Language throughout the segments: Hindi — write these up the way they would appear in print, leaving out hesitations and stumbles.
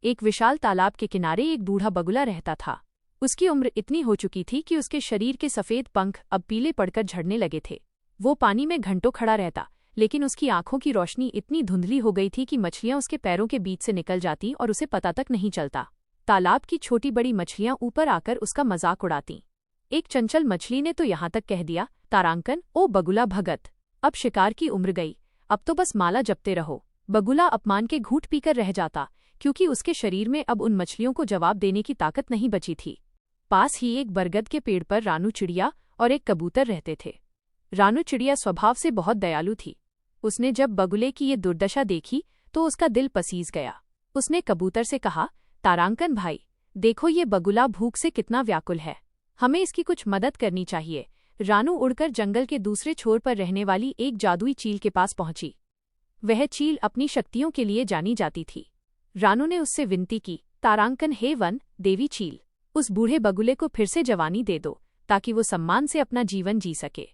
एक विशाल तालाब के किनारे एक बूढ़ा बगुला रहता था। उसकी उम्र इतनी हो चुकी थी कि उसके शरीर के सफ़ेद पंख अब पीले पड़कर झड़ने लगे थे। वो पानी में घंटों खड़ा रहता, लेकिन उसकी आंखों की रोशनी इतनी धुंधली हो गई थी कि मछलियां उसके पैरों के बीच से निकल जाती और उसे पता तक नहीं चलता। तालाब की छोटी बड़ी मछलियां ऊपर आकर उसका मजाक उड़ाती। एक चंचल मछली ने तो यहाँ तक कह दिया, तारांकन, ओ बगुला भगत, अब शिकार की उम्र गई, अब तो बस माला जपते रहो। बगुला अपमान के घूंट पीकर रह जाता, क्योंकि उसके शरीर में अब उन मछलियों को जवाब देने की ताकत नहीं बची थी। पास ही एक बरगद के पेड़ पर रानू चिड़िया और एक कबूतर रहते थे। रानू चिड़िया स्वभाव से बहुत दयालु थी। उसने जब बगुले की ये दुर्दशा देखी तो उसका दिल पसीज गया। उसने कबूतर से कहा, तारांकन भाई, देखो ये बगुला भूख से कितना व्याकुल है, हमें इसकी कुछ मदद करनी चाहिए। रानू उड़कर जंगल के दूसरे छोर पर रहने वाली एक जादुई चील के पास पहुंची। वह चील अपनी शक्तियों के लिए जानी जाती थी। रानू ने उससे विनती की, तारांकन, हे वन देवी चील, उस बूढ़े बगुले को फिर से जवानी दे दो ताकि वो सम्मान से अपना जीवन जी सके।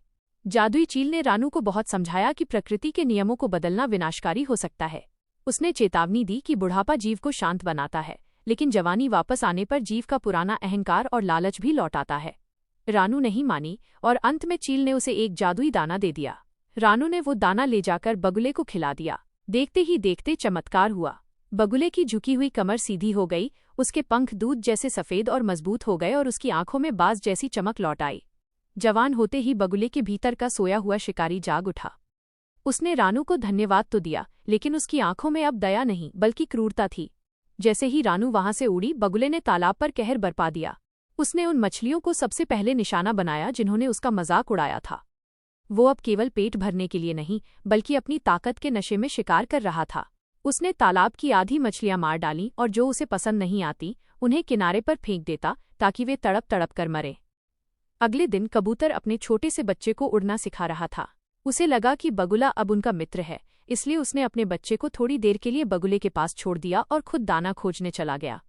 जादुई चील ने रानू को बहुत समझाया कि प्रकृति के नियमों को बदलना विनाशकारी हो सकता है। उसने चेतावनी दी कि बुढ़ापा जीव को शांत बनाता है, लेकिन जवानी वापस आने पर जीव का पुराना अहंकार और लालच भी लौट आता है। रानू नहीं मानी और अंत में चील ने उसे एक जादुई दाना दे दिया। रानू ने वो दाना ले जाकर बगुले को खिला दिया। देखते ही देखते चमत्कार हुआ। बगुले की झुकी हुई कमर सीधी हो गई, उसके पंख दूध जैसे सफ़ेद और मजबूत हो गए और उसकी आंखों में बाज जैसी चमक लौट आई। जवान होते ही बगुले के भीतर का सोया हुआ शिकारी जाग उठा। उसने रानू को धन्यवाद तो दिया, लेकिन उसकी आंखों में अब दया नहीं बल्कि क्रूरता थी। जैसे ही रानू वहां से उड़ी, बगुले ने तालाब पर कहर बरपा दिया। उसने उन मछलियों को सबसे पहले निशाना बनाया जिन्होंने उसका मजाक उड़ाया था। वो अब केवल पेट भरने के लिए नहीं बल्कि अपनी ताकत के नशे में शिकार कर रहा था। उसने तालाब की आधी मछलियां मार डालीं और जो उसे पसंद नहीं आती उन्हें किनारे पर फेंक देता ताकि वे तड़प तड़प कर मरे। अगले दिन कबूतर अपने छोटे से बच्चे को उड़ना सिखा रहा था। उसे लगा कि बगुला अब उनका मित्र है, इसलिए उसने अपने बच्चे को थोड़ी देर के लिए बगुले के पास छोड़ दिया और खुद दाना खोजने चला गया।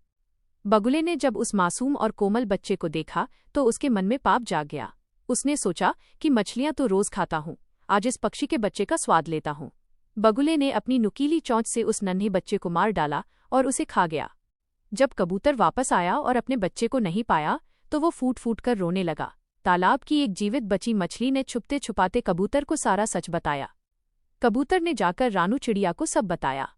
बगुले ने जब उस मासूम और कोमल बच्चे को देखा तो उसके मन में पाप जाग गया। उसने सोचा कि मछलियां तो रोज खाता हूँ, आज इस पक्षी के बच्चे का स्वाद लेता हूँ। बगुले ने अपनी नुकीली चोंच से उस नन्हे बच्चे को मार डाला और उसे खा गया। जब कबूतर वापस आया और अपने बच्चे को नहीं पाया तो वो फूट फूट कर रोने लगा। तालाब की एक जीवित बची मछली ने छुपते छुपाते कबूतर को सारा सच बताया। कबूतर ने जाकर रानू चिड़िया को सब बताया।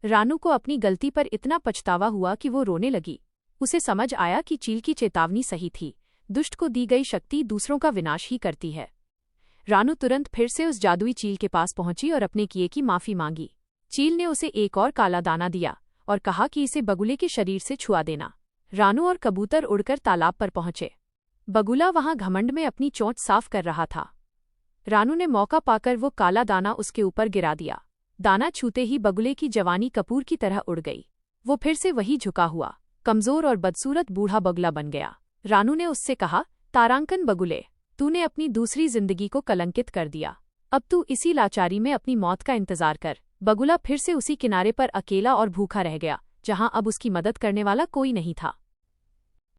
रानू को अपनी गलती पर इतना पछतावा हुआ कि वो रोने लगी। उसे समझ आया कि चील की चेतावनी सही थी, दुष्ट को दी गई शक्ति दूसरों का विनाश ही करती है। रानू तुरंत फिर से उस जादुई चील के पास पहुंची और अपने किए की माफी मांगी। चील ने उसे एक और काला दाना दिया और कहा कि इसे बगुले के शरीर से छुआ देना। रानू और कबूतर उड़कर तालाब पर पहुंचे। बगुला वहां घमंड में अपनी चोंच साफ कर रहा था। रानू ने मौका पाकर वो काला दाना उसके ऊपर गिरा दिया। दाना छूते ही बगुले की जवानी कपूर की तरह उड़ गई। वो फिर से वही झुका हुआ, कमजोर और बदसूरत बूढ़ा बगुला बन गया। रानू ने उससे कहा, तारांकन बगुले, तूने अपनी दूसरी जिंदगी को कलंकित कर दिया। अब तू इसी लाचारी में अपनी मौत का इंतजार कर। बगुला फिर से उसी किनारे पर अकेला और भूखा रह गया, जहां अब उसकी मदद करने वाला कोई नहीं था।